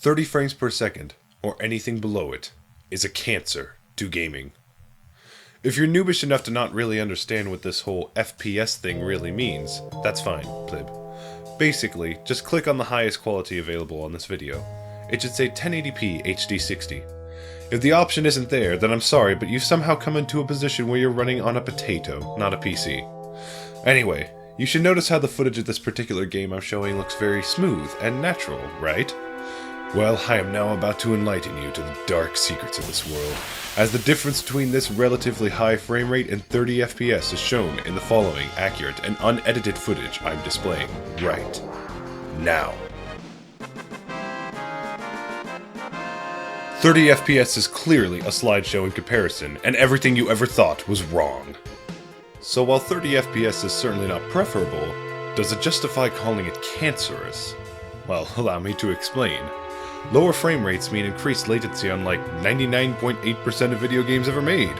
30 frames per second, or anything below it, is a cancer to gaming. If you're noobish enough to not really understand what this whole FPS thing really means, that's fine, pleb. Basically, just click on the highest quality available on this video. It should say 1080p HD 60. If the option isn't there, then I'm sorry, but you've somehow come into a position where you're running on a potato, not a PC. Anyway, you should notice how the footage of this particular game I'm showing looks very smooth and natural, right? Well, I am now about to enlighten you to the dark secrets of this world, as the difference between this relatively high frame rate and 30 FPS is shown in the following accurate and unedited footage I'm displaying right now. 30 FPS is clearly a slideshow in comparison, and everything you ever thought was wrong. So while 30 FPS is certainly not preferable, does it justify calling it cancerous? Well, allow me to explain. Lower frame rates mean increased latency on like 99.8% of video games ever made.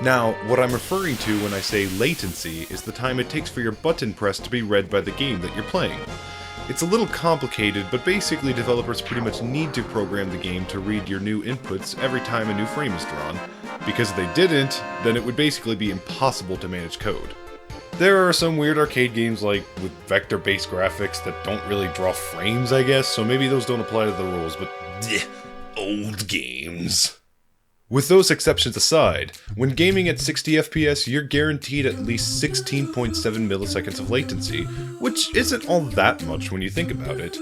Now, what I'm referring to when I say latency is the time it takes for your button press to be read by the game that you're playing. It's a little complicated, but basically developers pretty much need to program the game to read your new inputs every time a new frame is drawn, because if they didn't, then it would basically be impossible to manage code. There are some weird arcade games like with vector-based graphics that don't really draw frames, I guess, so maybe those don't apply to the rules, but old games. With those exceptions aside, when gaming at 60 FPS, you're guaranteed at least 16.7 milliseconds of latency, which isn't all that much when you think about it.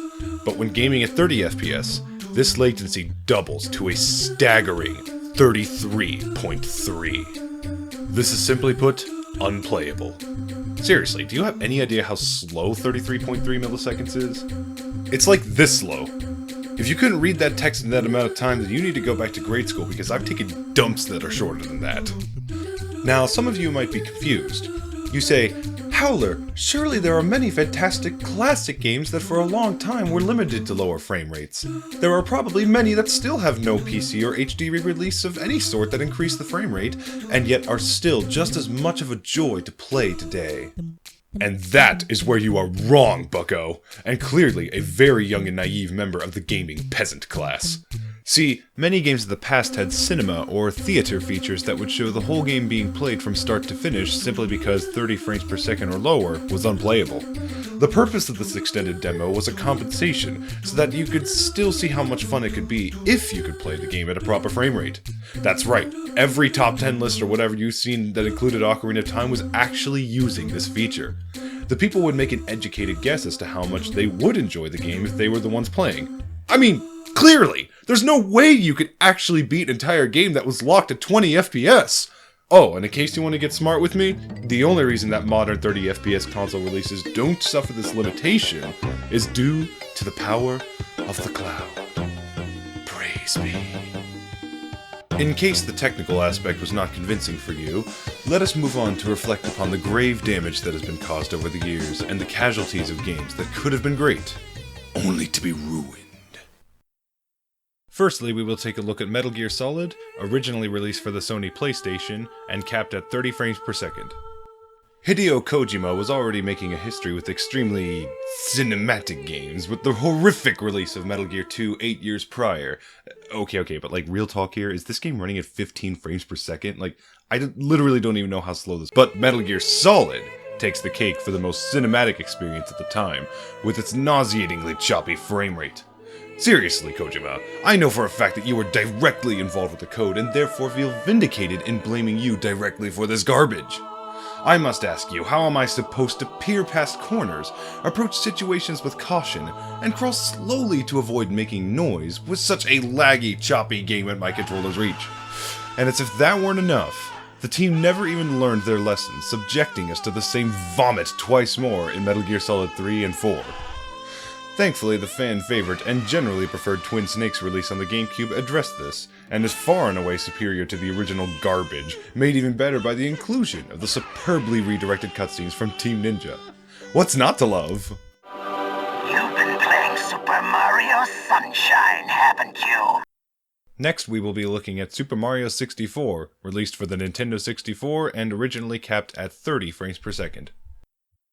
But when gaming at 30 FPS, this latency doubles to a staggering 33.3. This is simply put, unplayable. Seriously, do you have any idea how slow 33.3 milliseconds is? It's like this slow. If you couldn't read that text in that amount of time, then you need to go back to grade school, because I've taken dumps that are shorter than that. Now, some of you might be confused. You say, Howler, surely there are many fantastic classic games that for a long time were limited to lower frame rates. There are probably many that still have no PC or HD re-release of any sort that increase the frame rate, and yet are still just as much of a joy to play today. And that is where you are wrong, bucko, and clearly a very young and naive member of the gaming peasant class. See, many games of the past had cinema or theater features that would show the whole game being played from start to finish simply because 30 frames per second or lower was unplayable. The purpose of this extended demo was a compensation, so that you could still see how much fun it could be if you could play the game at a proper frame rate. That's right, every top 10 list or whatever you've seen that included Ocarina of Time was actually using this feature. The people would make an educated guess as to how much they would enjoy the game if they were the ones playing. I mean, clearly! There's no way you could actually beat an entire game that was locked at 20 FPS! Oh, and in case you want to get smart with me, the only reason that modern 30 FPS console releases don't suffer this limitation is due to the power of the cloud. Praise be. In case the technical aspect was not convincing for you, let us move on to reflect upon the grave damage that has been caused over the years and the casualties of games that could have been great, only to be ruined. Firstly, we will take a look at Metal Gear Solid, originally released for the Sony PlayStation, and capped at 30 frames per second. Hideo Kojima was already making a history with extremely cinematic games, with the horrific release of Metal Gear 2 8 years prior. Okay, but like, real talk here, is this game running at 15 frames per second? Like, I literally don't even know how slow this is. But Metal Gear Solid takes the cake for the most cinematic experience at the time, with its nauseatingly choppy frame rate. Seriously, Kojima, I know for a fact that you were directly involved with the code and therefore feel vindicated in blaming you directly for this garbage. I must ask you, how am I supposed to peer past corners, approach situations with caution, and crawl slowly to avoid making noise with such a laggy, choppy game at my controller's reach? And as if that weren't enough, the team never even learned their lessons, subjecting us to the same vomit twice more in Metal Gear Solid 3 and 4. Thankfully, the fan-favorite and generally preferred Twin Snakes release on the GameCube addressed this, and is far and away superior to the original garbage, made even better by the inclusion of the superbly redirected cutscenes from Team Ninja. What's not to love? You've been playing Super Mario Sunshine, haven't you? Next, we will be looking at Super Mario 64, released for the Nintendo 64 and originally capped at 30 frames per second.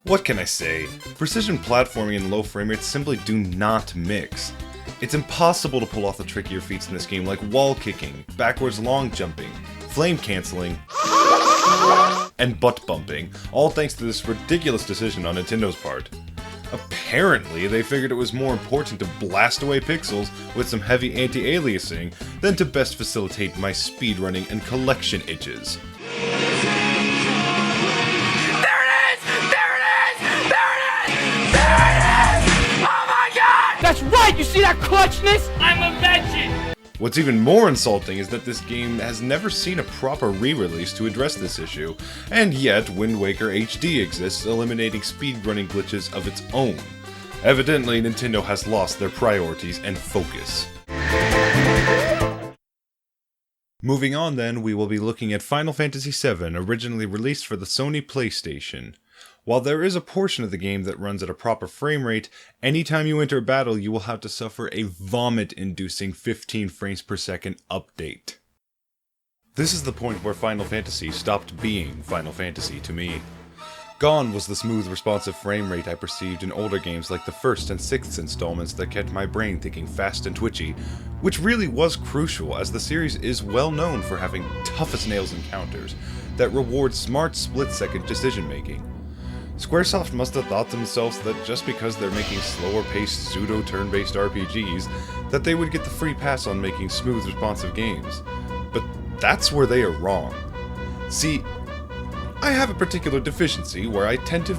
What can I say? Precision platforming and low frame rates simply do not mix. It's impossible to pull off the trickier feats in this game like wall kicking, backwards long jumping, flame cancelling, and butt bumping, all thanks to this ridiculous decision on Nintendo's part. Apparently, they figured it was more important to blast away pixels with some heavy anti-aliasing than to best facilitate my speedrunning and collection itches. That's right! You see that clutchness? I'm a veteran! What's even more insulting is that this game has never seen a proper re-release to address this issue, and yet Wind Waker HD exists, eliminating speedrunning glitches of its own. Evidently, Nintendo has lost their priorities and focus. Moving on then, we will be looking at Final Fantasy VII, originally released for the Sony PlayStation. While there is a portion of the game that runs at a proper frame rate, anytime you enter a battle you will have to suffer a vomit-inducing 15 frames per second update. This is the point where Final Fantasy stopped being Final Fantasy to me. Gone was the smooth, responsive frame rate I perceived in older games like the first and sixth installments that kept my brain thinking fast and twitchy, which really was crucial as the series is well known for having tough-as-nails encounters that reward smart split-second decision-making. Squaresoft must have thought themselves that just because they're making slower-paced pseudo-turn-based RPGs, that they would get the free pass on making smooth, responsive games. But that's where they are wrong. See, I have a particular deficiency where I tend to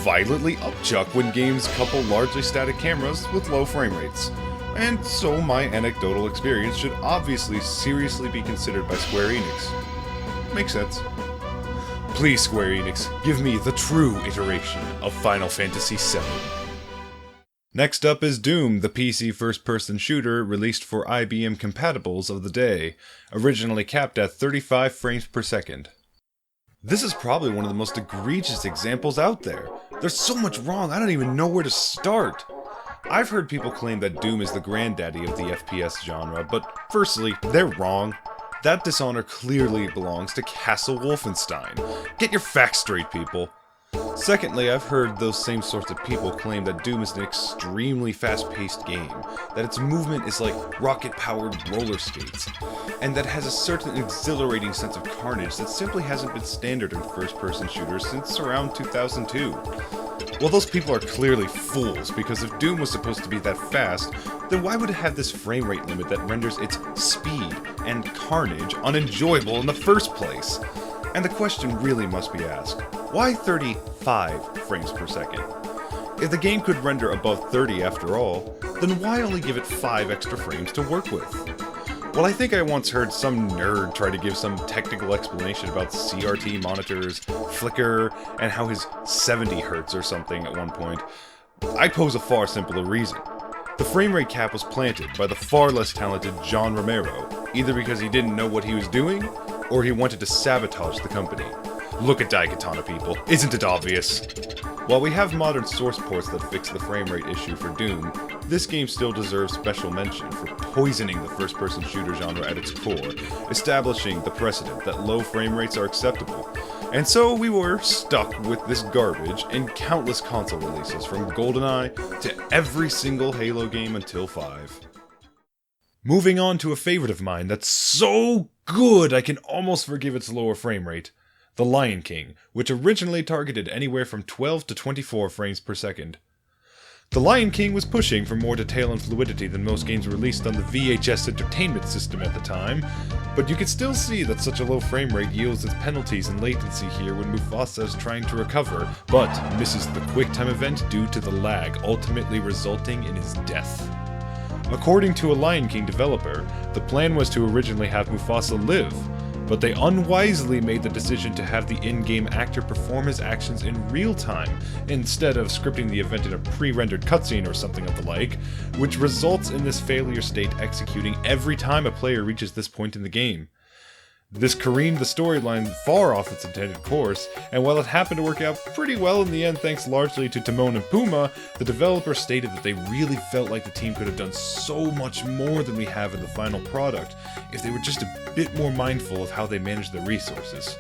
violently upchuck when games couple largely static cameras with low frame rates, and so my anecdotal experience should obviously seriously be considered by Square Enix. Makes sense. Please, Square Enix, give me the true iteration of Final Fantasy VII. Next up is Doom, the PC first-person shooter released for IBM compatibles of the day, originally capped at 35 frames per second. This is probably one of the most egregious examples out there. There's so much wrong, I don't even know where to start. I've heard people claim that Doom is the granddaddy of the FPS genre, but firstly, they're wrong. That dishonor clearly belongs to Castle Wolfenstein. Get your facts straight, people. Secondly, I've heard those same sorts of people claim that Doom is an extremely fast-paced game, that its movement is like rocket-powered roller skates, and that has a certain exhilarating sense of carnage that simply hasn't been standard in first-person shooters since around 2002. Well, those people are clearly fools, because if Doom was supposed to be that fast, then why would it have this frame rate limit that renders its speed and carnage unenjoyable in the first place? And the question really must be asked, why 35 frames per second? If the game could render above 30 after all, then why only give it 5 extra frames to work with? Well, I think I once heard some nerd try to give some technical explanation about CRT monitors, flicker, and how his 70 Hz or something at one point. I pose a far simpler reason. The frame rate cap was planted by the far less talented John Romero, either because he didn't know what he was doing, or he wanted to sabotage the company. Look at Daikatana, people. Isn't it obvious? While we have modern source ports that fix the frame rate issue for Doom, this game still deserves special mention for poisoning the first-person shooter genre at its core, establishing the precedent that low frame rates are acceptable. And so we were stuck with this garbage in countless console releases, from GoldenEye to every single Halo game until 5. Moving on to a favorite of mine that's so good I can almost forgive its lower frame rate. The Lion King, which originally targeted anywhere from 12 to 24 frames per second. The Lion King was pushing for more detail and fluidity than most games released on the VHS Entertainment System at the time, but you can still see that such a low frame rate yields its penalties in latency here when Mufasa is trying to recover, but misses the QuickTime event due to the lag, ultimately resulting in his death. According to a Lion King developer, the plan was to originally have Mufasa live, but they unwisely made the decision to have the in-game actor perform his actions in real time, instead of scripting the event in a pre-rendered cutscene or something of the like, which results in this failure state executing every time a player reaches this point in the game. This careened the storyline far off its intended course, and while it happened to work out pretty well in the end thanks largely to Timon and Pumbaa, the developer stated that they really felt like the team could have done so much more than we have in the final product if they were just a bit more mindful of how they manage their resources.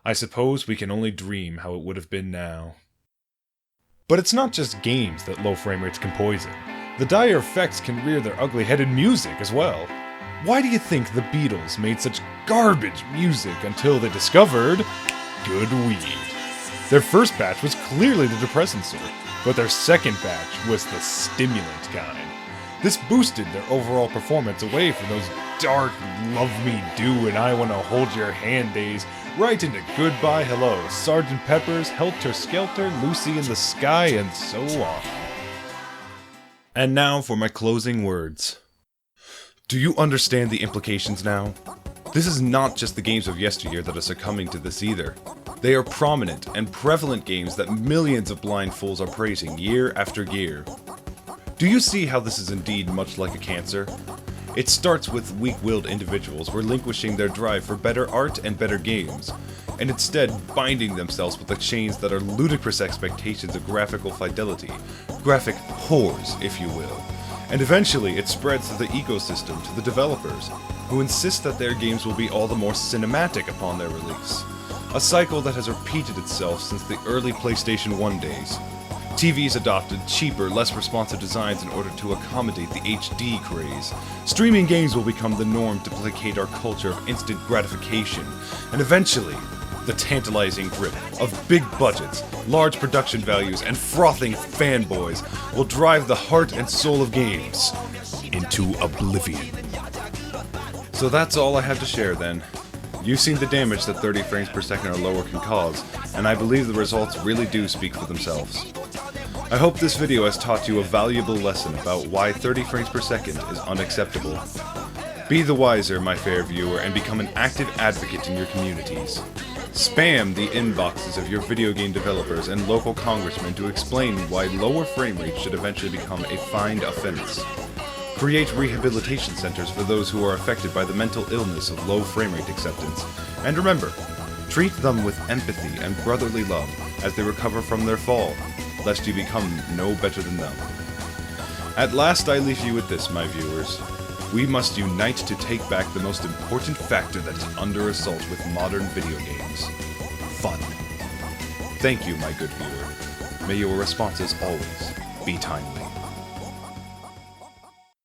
I suppose we can only dream how it would have been now. But it's not just games that low frame rates can poison. The dire effects can rear their ugly head in music as well. Why do you think the Beatles made such garbage music until they discovered good weed? Their first batch was clearly the depressant sort, but their second batch was the stimulant kind. This boosted their overall performance away from those dark, love me do and I wanna hold your hand days, right into Goodbye Hello, Sgt. Pepper's, Helter Skelter, Lucy in the Sky, and so on. And now for my closing words. Do you understand the implications now? This is not just the games of yesteryear that are succumbing to this either. They are prominent and prevalent games that millions of blind fools are praising year after year. Do you see how this is indeed much like a cancer? It starts with weak-willed individuals relinquishing their drive for better art and better games, and instead binding themselves with the chains that are ludicrous expectations of graphical fidelity, graphic whores, if you will. And eventually it spreads through the ecosystem to the developers, who insist that their games will be all the more cinematic upon their release. A cycle that has repeated itself since the early PlayStation 1 days. TVs adopted cheaper, less responsive designs in order to accommodate the HD craze. Streaming games will become the norm to placate our culture of instant gratification, and eventually, the tantalizing grip of big budgets, large production values, and frothing fanboys will drive the heart and soul of games into oblivion. So that's all I have to share then. You've seen the damage that 30 frames per second or lower can cause, and I believe the results really do speak for themselves. I hope this video has taught you a valuable lesson about why 30 frames per second is unacceptable. Be the wiser, my fair viewer, and become an active advocate in your communities. Spam the inboxes of your video game developers and local congressmen to explain why lower frame rates should eventually become a fined offense. Create rehabilitation centers for those who are affected by the mental illness of low frame rate acceptance. And remember, treat them with empathy and brotherly love as they recover from their fall, lest you become no better than them. At last I leave you with this, my viewers. We must unite to take back the most important factor that is under assault with modern video games. Fun. Thank you, my good viewer. May your responses always be timely.